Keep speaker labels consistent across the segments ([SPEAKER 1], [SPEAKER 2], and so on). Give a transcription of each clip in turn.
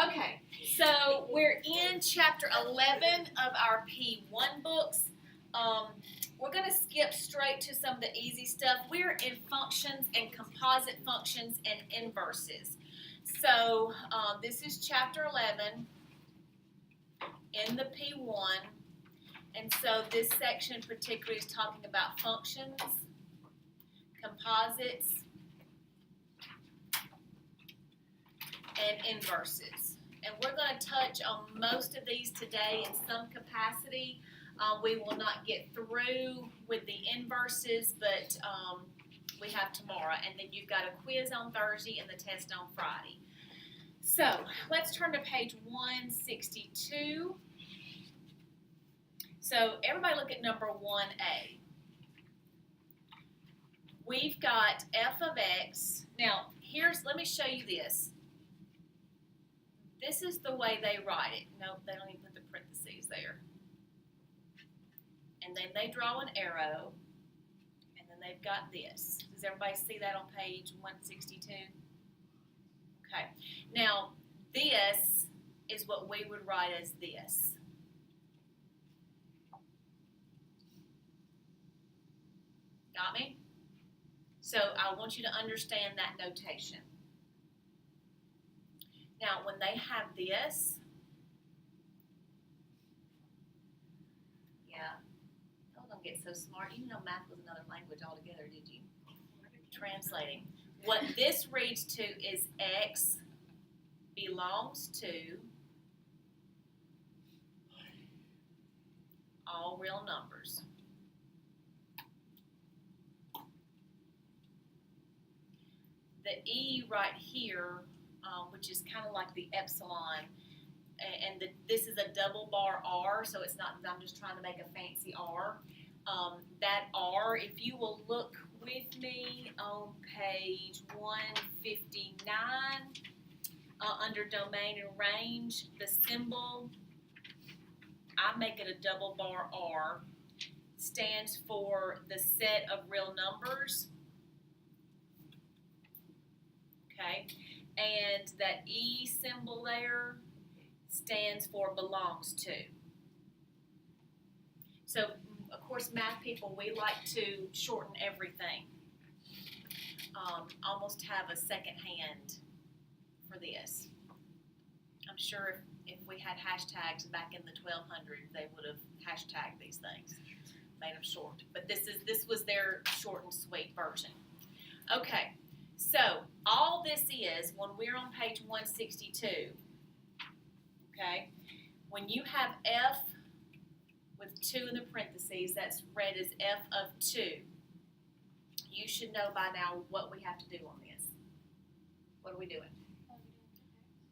[SPEAKER 1] Okay, so we're in chapter 11 of our P1 books. We're going to skip straight to some of the easy stuff. We're in functions and composite functions and inverses. So this is chapter 11 in the P1. And so this section particularly is talking about functions, composites, and inverses. And we're going to touch on most of these today in some capacity. We will not get through with the inverses, but we have tomorrow. And then you've got a quiz on Thursday and the test on Friday. So let's turn to page 162. So everybody look at number 1A. We've got f of x. Now, let me show you this. This is the way they write it. Nope, they don't even put the parentheses there. And then they draw an arrow, and then they've got this. Does everybody see that on page 162? Okay. Now, this is what we would write as this. Got me? So I want you to understand that notation. Now, when they have this, don't get so smart. You know math was another language altogether, did you? Translating. What this reads to is x belongs to all real numbers. The E right here, which is kind of like the epsilon, and this is a double bar R, so it's not, I'm just trying to make a fancy R. That R, if you will look with me on page 159, under domain and range, the symbol, I make it a double bar R, stands for the set of real numbers. Okay, and that E symbol there stands for belongs to. So, of course, math people, we like to shorten everything. Almost have a second hand for this. I'm sure if we had hashtags back in the 1200s, they would have hashtagged these things, made them short. But this was their short and sweet version. Okay, so all this is, when we're on page 162, okay, when you have f with 2 in the parentheses, that's read as f of 2. You should know by now what we have to do on this. What are we doing?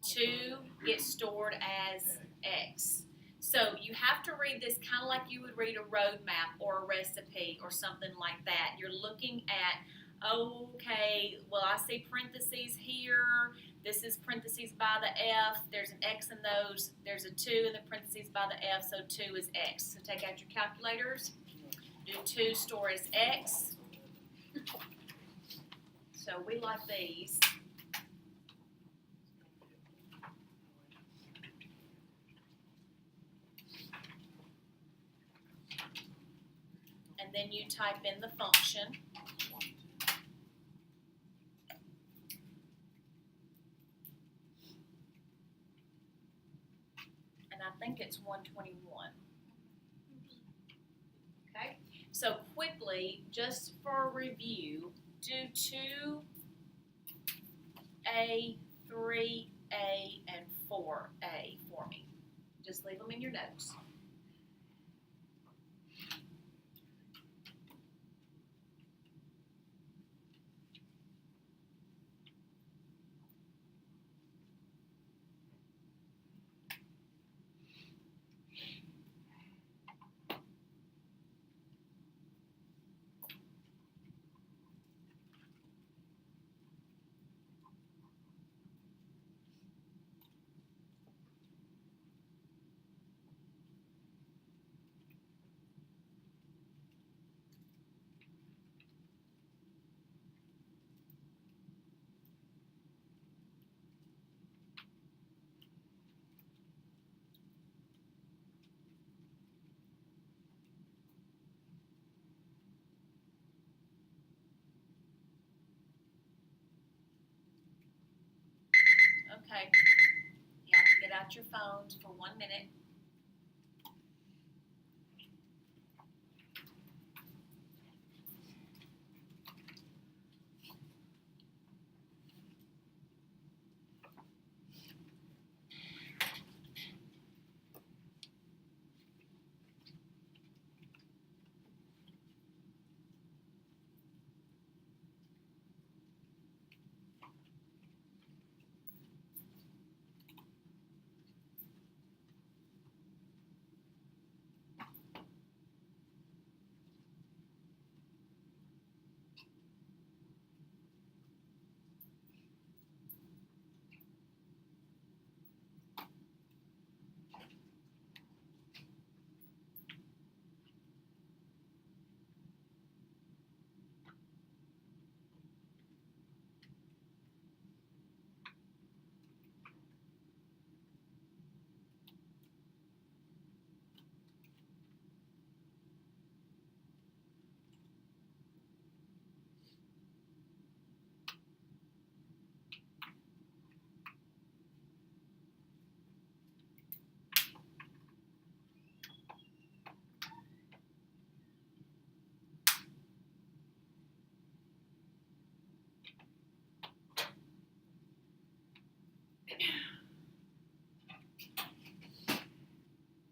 [SPEAKER 1] 2 gets stored as x. So you have to read this kind of like you would read a road map or a recipe or something like that. You're looking at, okay, well, I see parentheses here. This is parentheses by the f. There's an x in those. There's a 2 in the parentheses by the f, so 2 is x. So take out your calculators. Do 2 store as x. So we like these. And then you type in the function. I think it's 121. Okay, so quickly, just for a review, do 2A, 3A, and 4A for me. Just leave them in your notes. Okay. Y'all can get out your phones for 1 minute.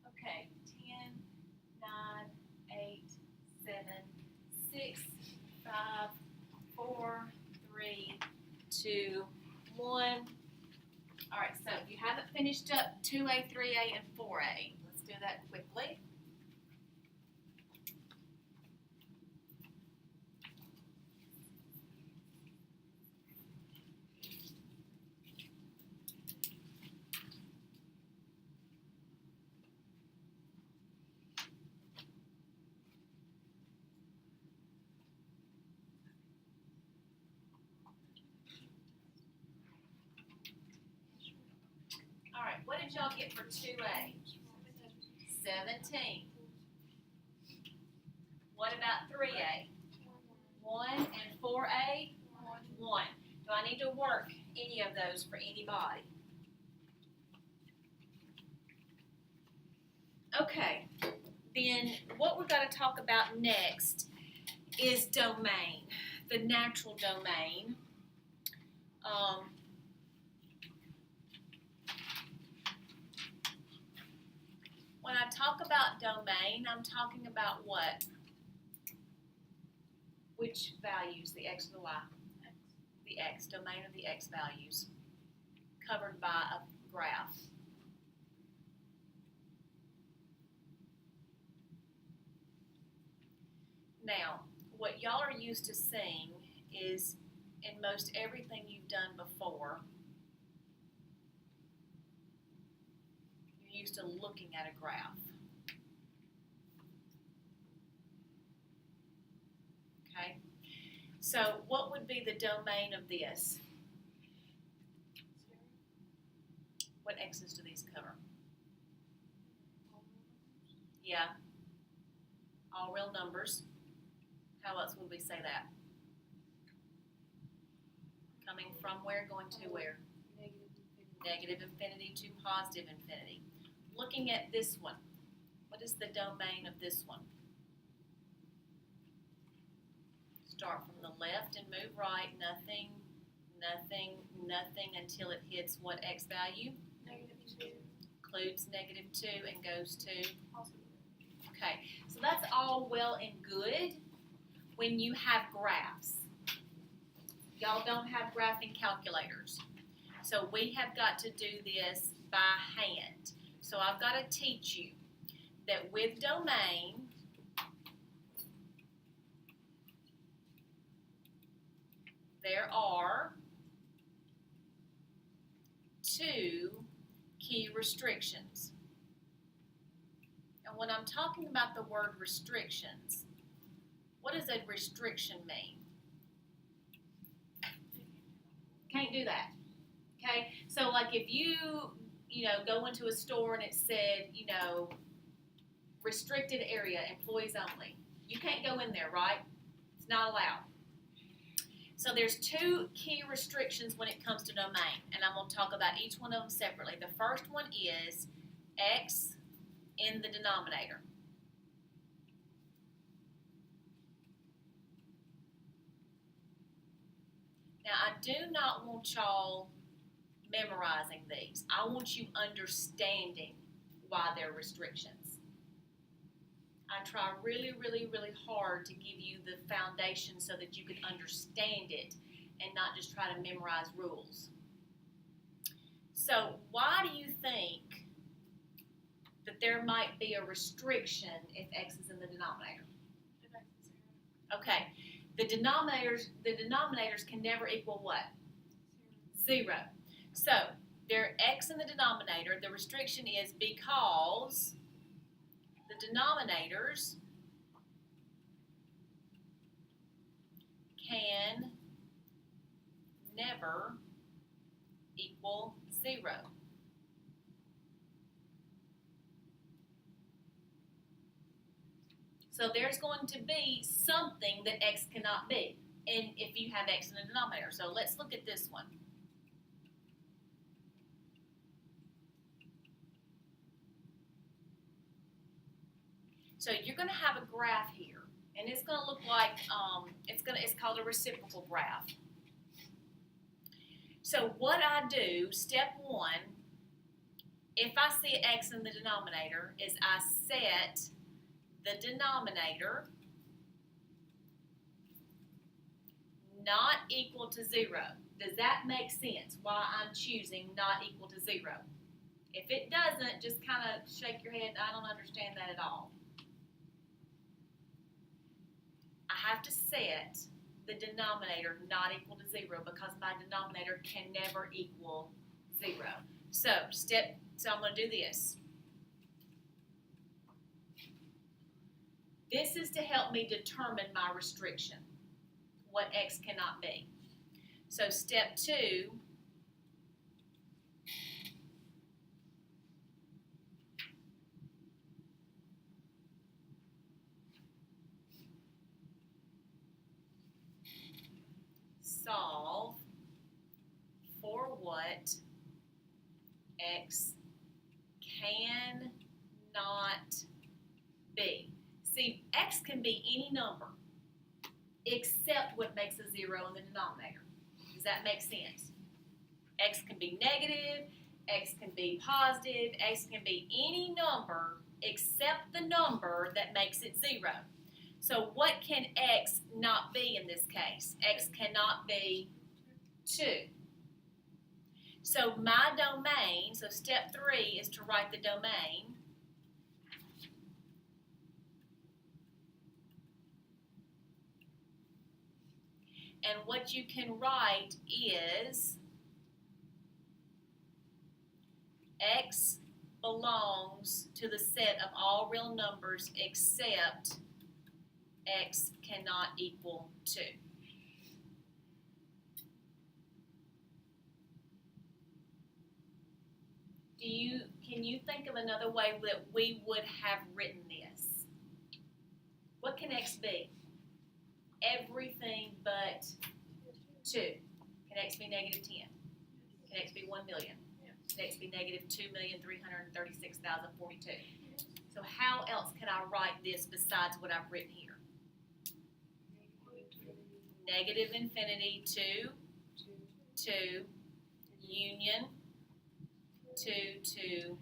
[SPEAKER 1] Okay, 10, 9, 8, 7, 6, 5, 4, 3, 2, 1. All right, so you haven't finished up 2A, 3A, and 4A. Let's do that quickly. All right, what did y'all get for 2A? 17. What about 3A? 1 and 4A? 1. Do I need to work any of those for anybody? Okay, then what we're going to talk about next is domain, the natural domain. When I talk about domain, I'm talking about what? Which values, the x or the y? The x, domain of the x values, covered by a graph. Now, what y'all are used to seeing is in most everything you've done before, you're used to looking at a graph. Okay? So what would be the domain of this? What x's do these cover? Yeah. All real numbers. How else would we say that? Coming from where, going to where? Negative infinity to positive infinity. Looking at this one, what is the domain of this one? Start from the left and move right. Nothing, nothing, nothing until it hits what x value?
[SPEAKER 2] -2.
[SPEAKER 1] Includes -2 and goes to? Okay, so that's all well and good when you have graphs. Y'all don't have graphing calculators. So we have got to do this by hand. So I've got to teach you that with domain, there are 2 key restrictions. And when I'm talking about the word restrictions, what does a restriction mean? Can't do that. Okay? So like if you go into a store and it said, restricted area, employees only. You can't go in there, right? It's not allowed. So there's two key restrictions when it comes to domain, and I'm going to talk about each one of them separately. The first one is x in the denominator. Now, I do not want y'all memorizing these. I want you understanding why they're restrictions. I try really, really, really hard to give you the foundation so that you can understand it and not just try to memorize rules. So, why do you think that there might be a restriction if x is in the denominator? Okay. The denominators can never equal what? 0. So, there x in the denominator. The restriction is because the denominators can never equal 0. So there's going to be something that x cannot be, and if you have x in the denominator. So let's look at this one. So you're going to have a graph here, and it's going to look like it's called a reciprocal graph. So what I do, step 1, if I see x in the denominator, is I set the denominator not equal to 0. Does that make sense? Why I'm choosing not equal to 0? If it doesn't, just kind of shake your head. I don't understand that at all. I have to set the denominator not equal to 0 because my denominator can never equal 0. So I'm going to do this. This is to help me determine my restriction, what x cannot be. So step 2, solve for what x cannot be. See, x can be any number except what makes a 0 in the denominator. Does that make sense? X can be negative, x can be positive, x can be any number except the number that makes it 0. So what can x not be in this case? X cannot be 2. So my domain, so step 3 is to write the domain. And what you can write is x belongs to the set of all real numbers except x cannot equal 2. Can you think of another way that we would have written this? What can x be? Everything but 2. Can x be negative 10? Can x be 1 million? Can x be negative 2,336,042? So how else can I write this besides what I've written here? Negative infinity to 2 union to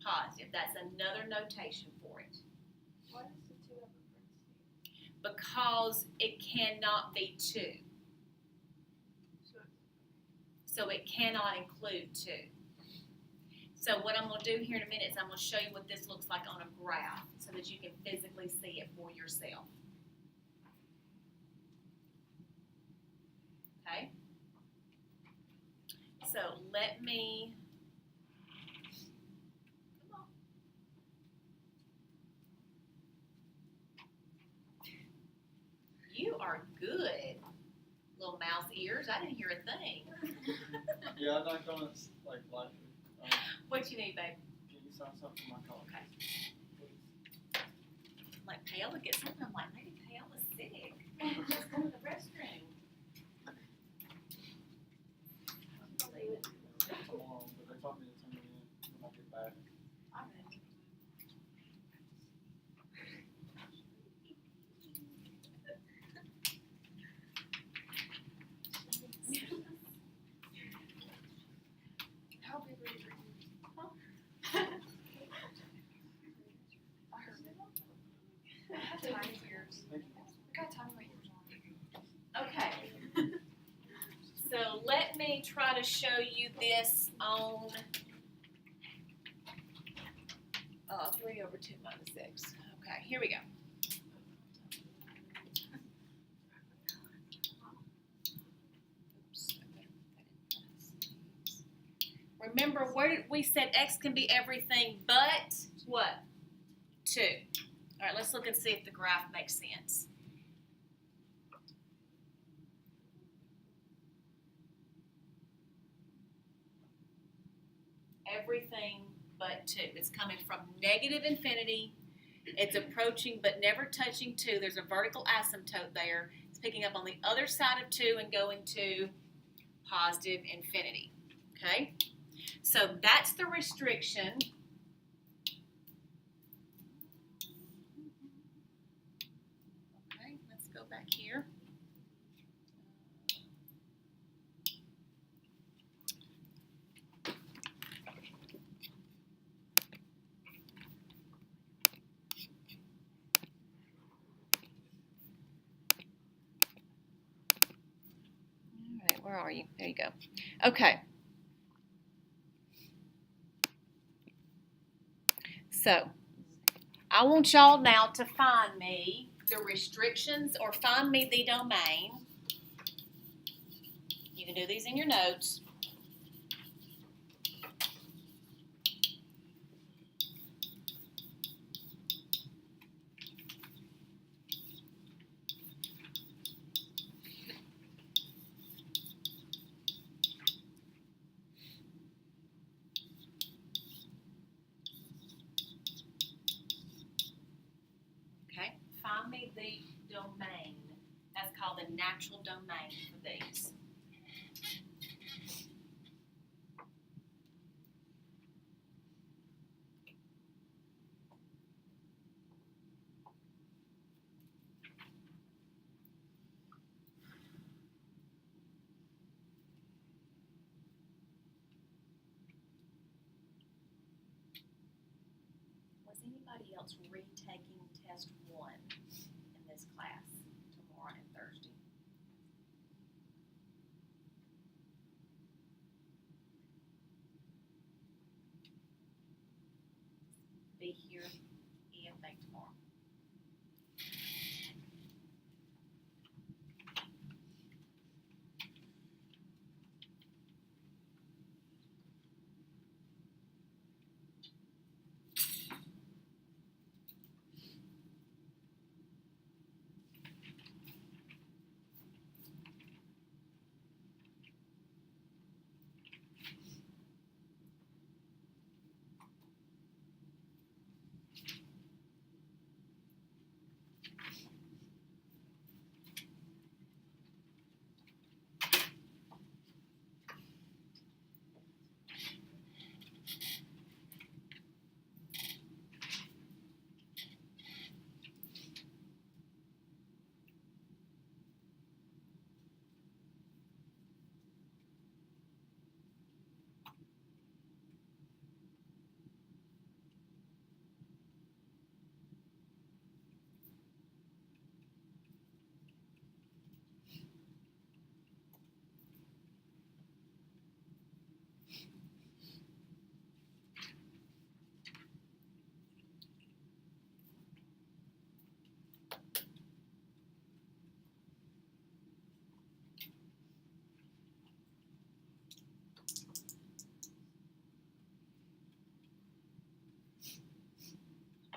[SPEAKER 1] positive. That's another notation for it.
[SPEAKER 2] Why does the 2 have a parenthesis?
[SPEAKER 1] Because it cannot be 2. So it cannot include 2. So what I'm going to do here in a minute is I'm going to show you what this looks like on a graph so that you can physically see it for yourself. Okay? So let me, come on. You are good, little mouse ears. I didn't hear a thing.
[SPEAKER 3] Yeah, I'm not gonna like it.
[SPEAKER 1] What you need, babe?
[SPEAKER 3] Can you sign something for my call?
[SPEAKER 1] Okay. Like Paola gets something. I'm like, maybe Paola's sick. Just go to the restroom.
[SPEAKER 3] tomorrow, but they told me to turn it in when I get back.
[SPEAKER 2] How big are your ears? I have tiny ears.
[SPEAKER 3] Thank you.
[SPEAKER 2] I got tiny ears on.
[SPEAKER 1] Okay. So let me try to show you this on 3 over 2 minus 6. Okay, here we go. Oops, remember, where did we said x can be everything but what? 2. All right, let's look and see if the graph makes sense. Everything but 2. It's coming from negative infinity. It's approaching but never touching 2. There's a vertical asymptote there. It's picking up on the other side of 2 and going to positive infinity. Okay? So that's the restriction. Okay, let's go back here. All right, where are you? There you go. Okay. So, I want y'all now to find me the restrictions or find me the domain. You can do these in your notes. Okay, find me the domain. That's called the natural domain for these. Was anybody else retaking test 1 in this class tomorrow and Thursday? Be here and back tomorrow.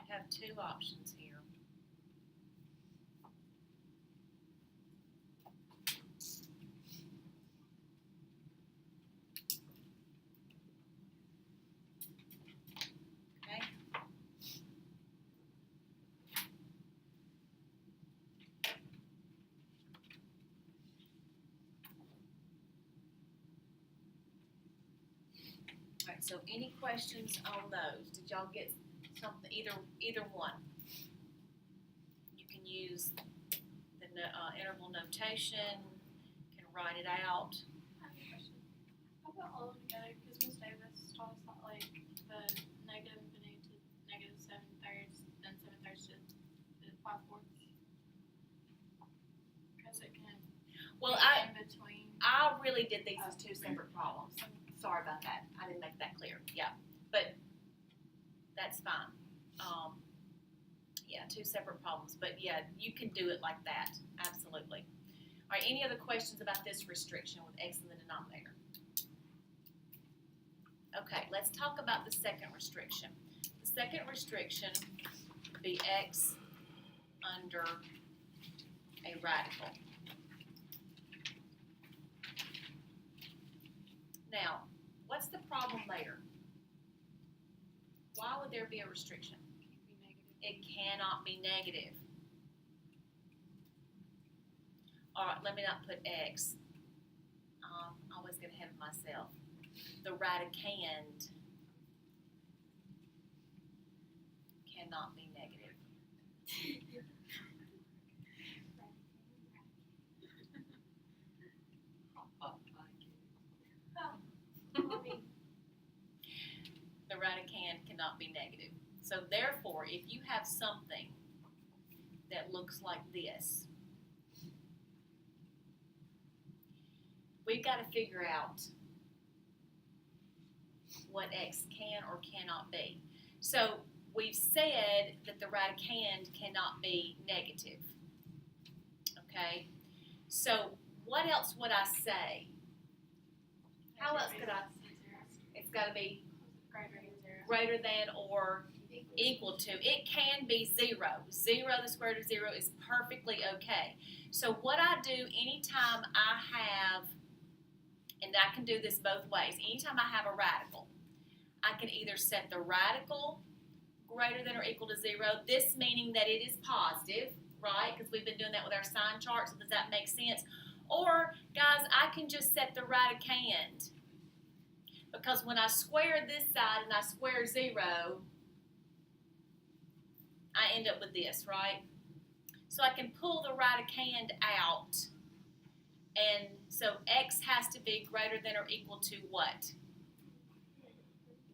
[SPEAKER 1] You have 2 options here. Okay. Alright, so any questions on those? Did y'all get something, either one? You can use the interval notation, can write it out.
[SPEAKER 2] I have a question. How about all of them together? Because Ms. Davis taught us that like the negative infinity to negative 7/3, then 7/3 to 5/4. Because it can
[SPEAKER 1] Well,
[SPEAKER 2] be in between.
[SPEAKER 1] I really did these as two separate problems. Sorry about that. I didn't make that clear. Yeah, but that's fine. Yeah, two separate problems. But yeah, you can do it like that. Absolutely. All right, any other questions about this restriction with x in the denominator? Okay, let's talk about the second restriction. The second restriction would be x under a radical. Now, what's the problem there? Why would there be a restriction? It cannot be negative. All right, let me not put x. I always get ahead of myself. The radicand cannot be negative. The radicand cannot be negative. So therefore, if you have something that looks like this, we've got to figure out what x can or cannot be. So we've said that the radicand cannot be negative. Okay? So what else would I say? How else could I? It's got to be greater than or equal to. It can be 0. 0, the square root of 0 is perfectly okay. So what I do anytime I have, and I can do this both ways, anytime I have a radical, I can either set the radical greater than or equal to 0, this meaning that it is positive, right? Because we've been doing that with our sign charts, so does that make sense? Or, guys, I can just set the radicand. Because when I square this side and I square 0, I end up with this, right? So I can pull the radicand out. And so x has to be greater than or equal to what?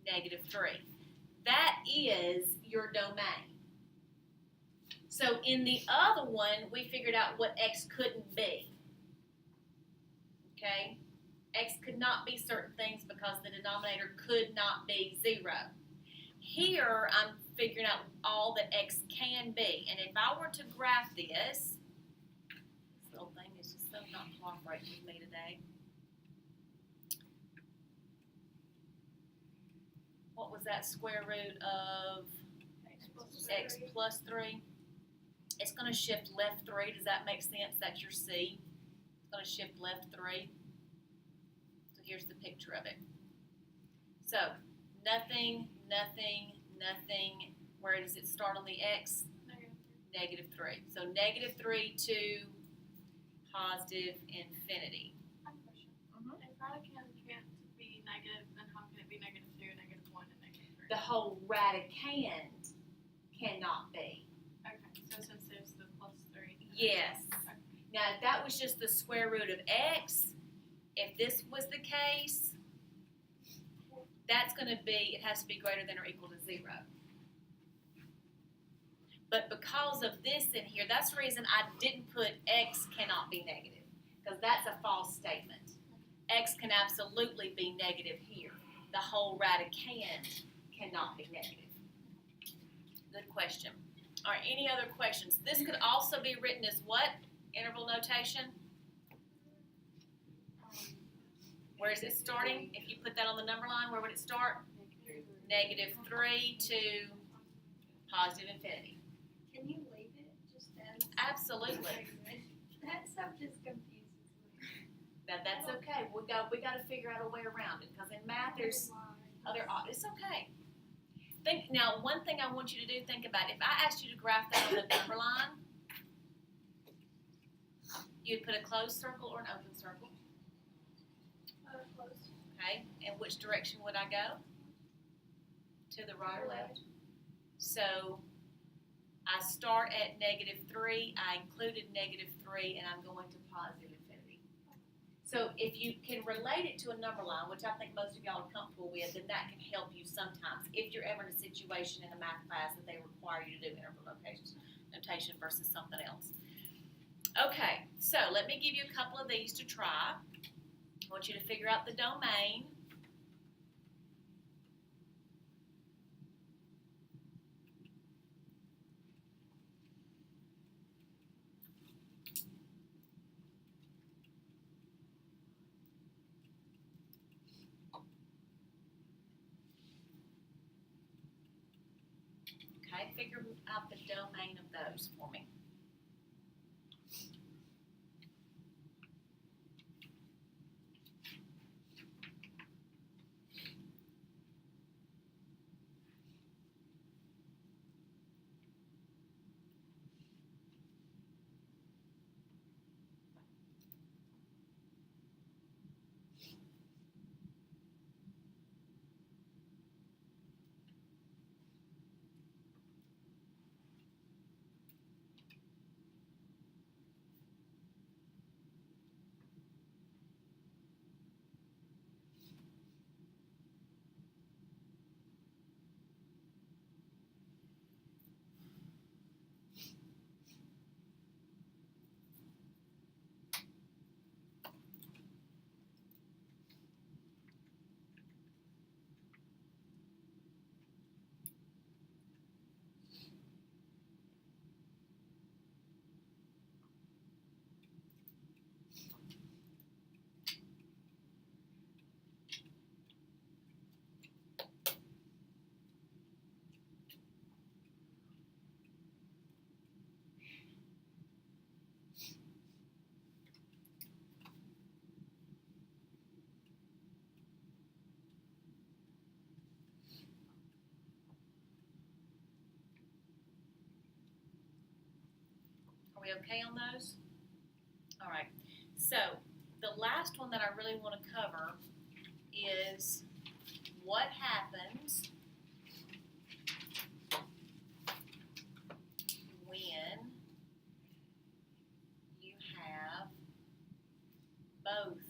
[SPEAKER 1] -3. That is your domain. So in the other one, we figured out what x couldn't be. Okay? X could not be certain things because the denominator could not be 0. Here, I'm figuring out all that x can be. And if I were to graph this little thing is just so not cooperating with me today. What was that square root of x plus 3? It's going to shift left 3. Does that make sense? That's your C. It's going to shift left 3. So here's the picture of it. So nothing, nothing, nothing. Where does it start on the x? -3. So -3 to positive infinity.
[SPEAKER 2] I have a question. If radicand can't be negative, then how can it be -2, -1, and -3?
[SPEAKER 1] The whole radicand cannot be.
[SPEAKER 2] Okay, so since there's the plus 3.
[SPEAKER 1] Yes.
[SPEAKER 2] Okay.
[SPEAKER 1] Now, if that was just the square root of x, if this was the case, that's going to be, it has to be greater than or equal to 0. But because of this in here, that's the reason I didn't put x cannot be negative, because that's a false statement. X can absolutely be negative here. The whole radicand cannot be negative. Good question. All right, any other questions? This could also be written as what? Interval notation? Where is it starting? If you put that on the number line, where would it start? -3 to positive infinity.
[SPEAKER 4] Can you leave it just as?
[SPEAKER 1] Absolutely.
[SPEAKER 4] That stuff just confuses me.
[SPEAKER 1] Now that's okay. We got to figure out a way around it, because in math there's other. It's okay. Think now. One thing I want you to do. Think about if I asked you to graph that on the number line, you'd put a closed circle or an open circle.
[SPEAKER 4] Close.
[SPEAKER 1] Okay. And which direction would I go? to the right or left. So I start at -3, I included -3, and I'm going to positive infinity. So if you can relate it to a number line, which I think most of y'all are comfortable with, then that can help you sometimes if you're ever in a situation in a math class that they require you to do interval notation versus something else. Okay, so let me give you a couple of these to try. I want you to figure out the domain. Okay, figure out the domain of those for me. Are we okay on those? All right. So the last one that I really want to cover is what happens when you have both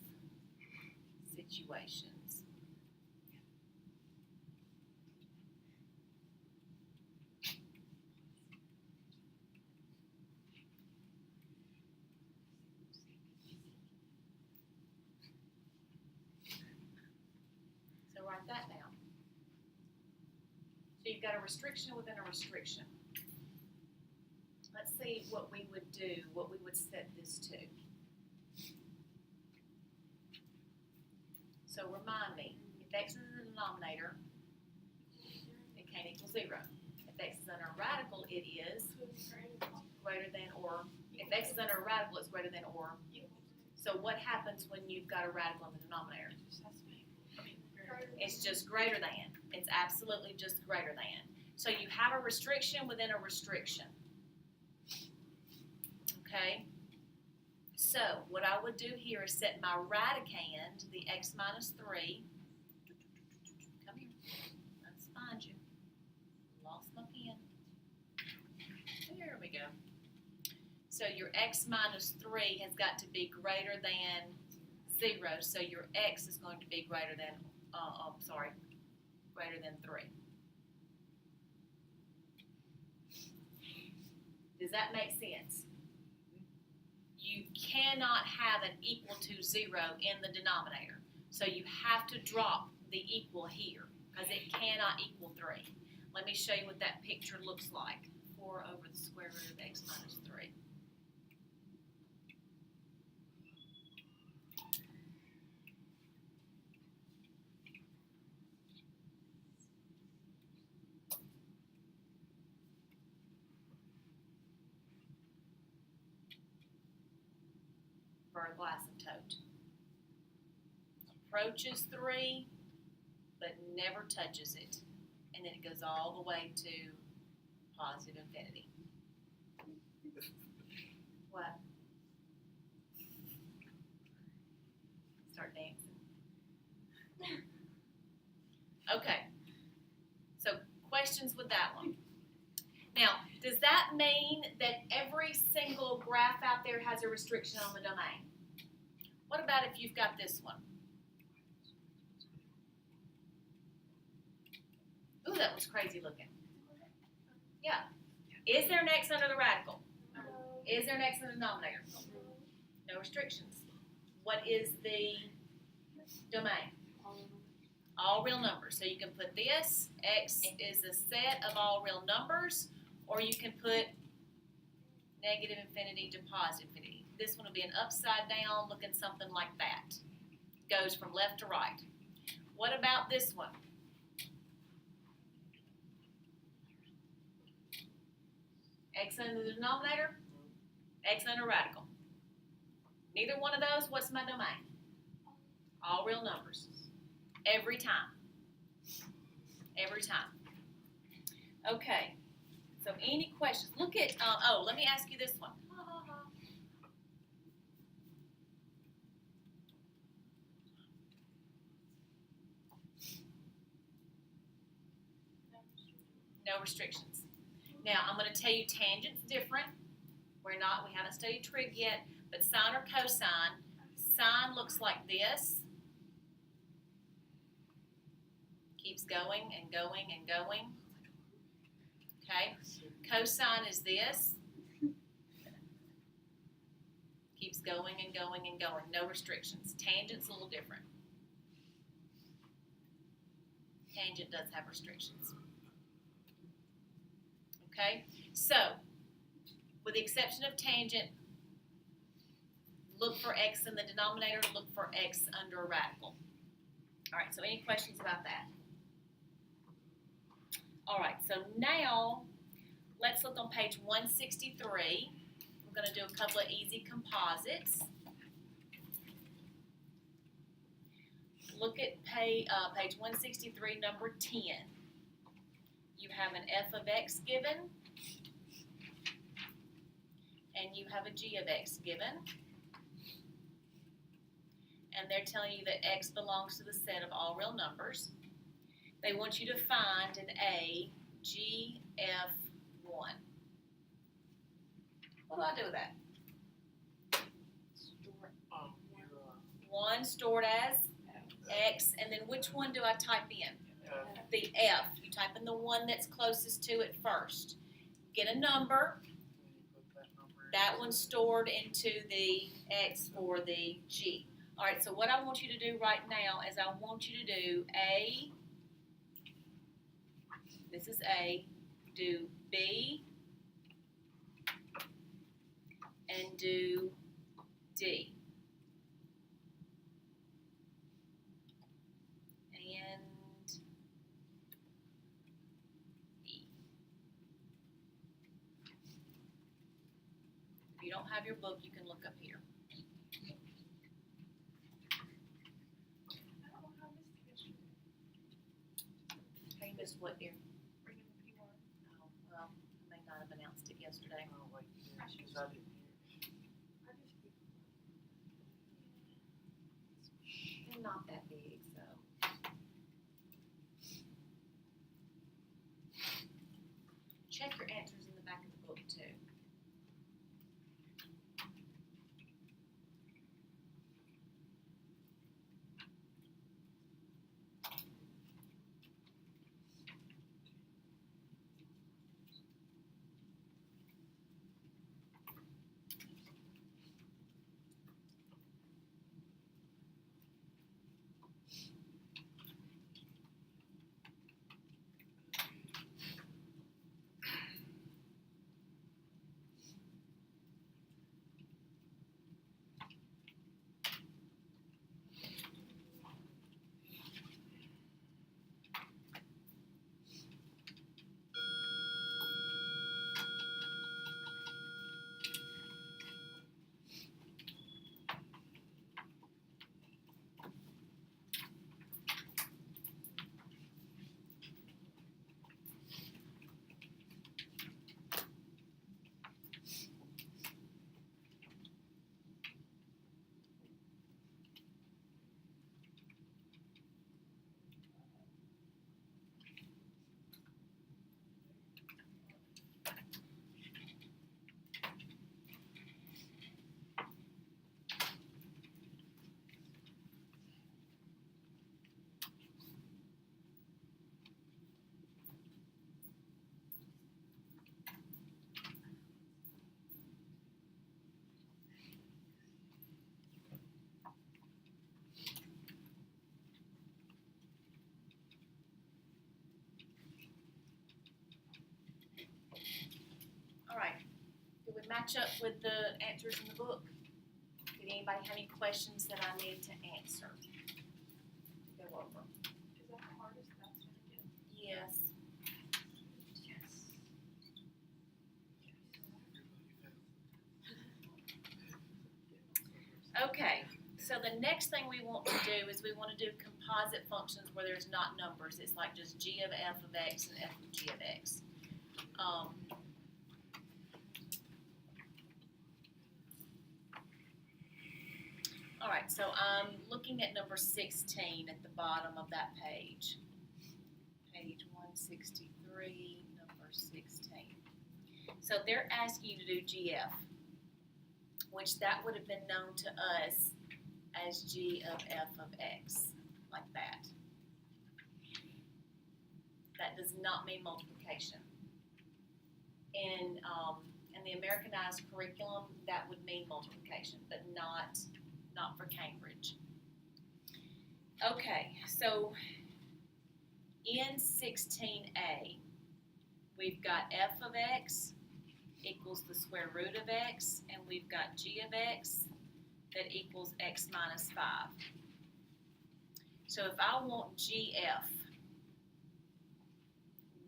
[SPEAKER 1] situations. So write that down. So you've got a restriction within a restriction. Let's see what we would do, what we would set this to. So remind me, if x is in the denominator, it can't equal 0. If x is under a radical, it is greater than or, if x is under a radical, it's greater than or. So what happens when you've got a radical in the denominator? It's just greater than. It's absolutely just greater than. So you have a restriction within a restriction. Okay? So what I would do here is set my radicand, the x minus 3. Come here. Let's find you. Lost my pen. There we go. So your x minus 3 has got to be greater than 0. So your x is going to be greater than, greater than 3. Does that make sense? You cannot have an equal to 0 in the denominator. So you have to drop the equal here because it cannot equal 3. Let me show you what that picture looks like. 4 over the square root of x minus 3. Vertical asymptote. Approaches 3, but never touches it. And then it goes all the way to positive infinity. What? Start dancing. Okay. So questions with that one? Now, does that mean that every single graph out there has a restriction on the domain? What about if you've got this one? Ooh, that was crazy looking. Yeah. Is there an x under the radical? Is there an x in the denominator? No restrictions. What is the domain? All real numbers. So you can put this, x is a set of all real numbers, or you can put negative infinity to positive infinity. This one will be an upside down looking something like that. Goes from left to right. What about this one? X under the denominator, x under radical. Neither one of those, what's my domain? All real numbers. Every time. Every time. Okay. So any questions? Look at, let me ask you this one. No restrictions. Now, I'm going to tell you tangent's different. We haven't studied trig yet, but sine or cosine, sine looks like this. Keeps going and going and going. Okay? Cosine is this. Keeps going and going and going. No restrictions. Tangent's a little different. Tangent does have restrictions. Okay? So, with the exception of tangent, look for x in the denominator, look for x under a radical. All right, so any questions about that? All right, so now let's look on page 163. We're going to do a couple of easy composites. Look at page 163, number 10. You have an f of x given, and you have a g of x given. And they're telling you that x belongs to the set of all real numbers. They want you to find an a, g, f, 1. What do I do with that? 1 stored as x, and then which one do I type in? The f. You type in the one that's closest to it first. Get a number. That one's stored into the x for the g. All right, so what I want you to do right now is I want you to do a, this is a, do b, and do d. And e. If you don't have your book, you can look up here. How you missed what, dear? Oh, well, I may not have announced it yesterday. They're not that big, so. Check your answers in the back of the book, too. match up with the answers in the book? Did anybody have any questions that I need to answer? Go over.
[SPEAKER 2] Is that the hardest that's gonna get?
[SPEAKER 1] Yes.
[SPEAKER 2] Yes.
[SPEAKER 1] Okay, so the next thing we want to do is we want to do composite functions where there's not numbers. It's like just g of f of x and f of g of x. All right, so I'm looking at number 16 at the bottom of that page. Page 163, number 16. So they're asking you to do GF, which that would have been known to us as g of f of x, like that. That does not mean multiplication. In the Americanized curriculum, that would mean multiplication, but not for Cambridge. Okay, so in 16a, we've got f of x equals the square root of x, and we've got g of x that equals x minus 5. So if I want gf,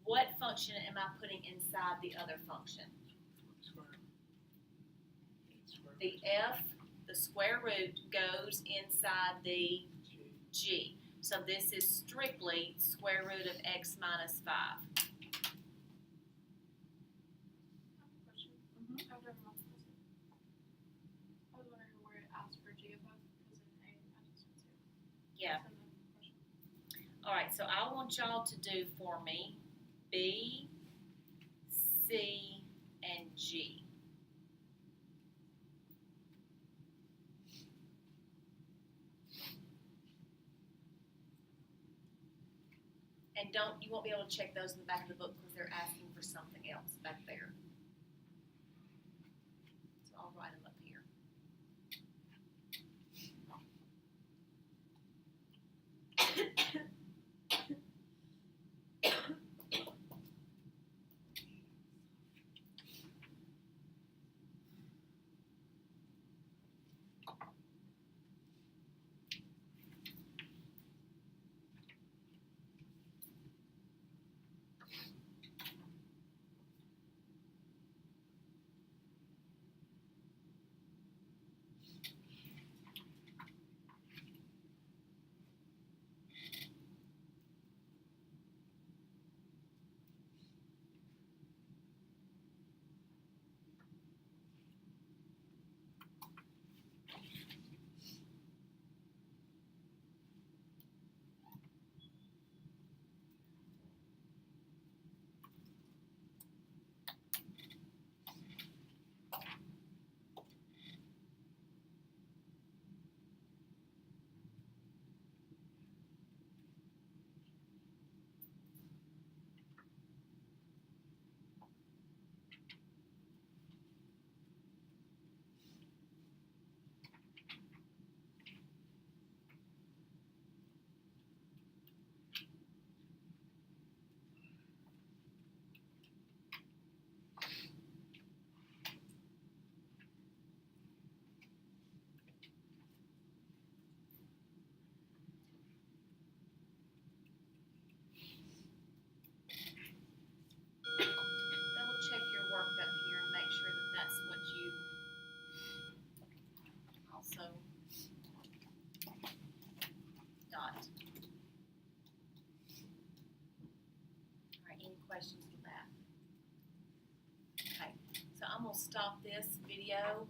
[SPEAKER 1] what function am I putting inside the other function? The f, the square root, goes inside the g. So this is strictly square root of x minus 5.
[SPEAKER 2] I have a question. I've never multiplied it. I was wondering where it asked for g of f, because in A, I just went to.
[SPEAKER 1] Yeah.
[SPEAKER 2] So the question.
[SPEAKER 1] All right, so I want y'all to do for me B, C, and G. And you won't be able to check those in the back of the book because they're asking for something else back there. So I'll write them up here. Double check your work up here and make sure that that's what you also got. All right, any questions with that? Okay, so I'm gonna stop this video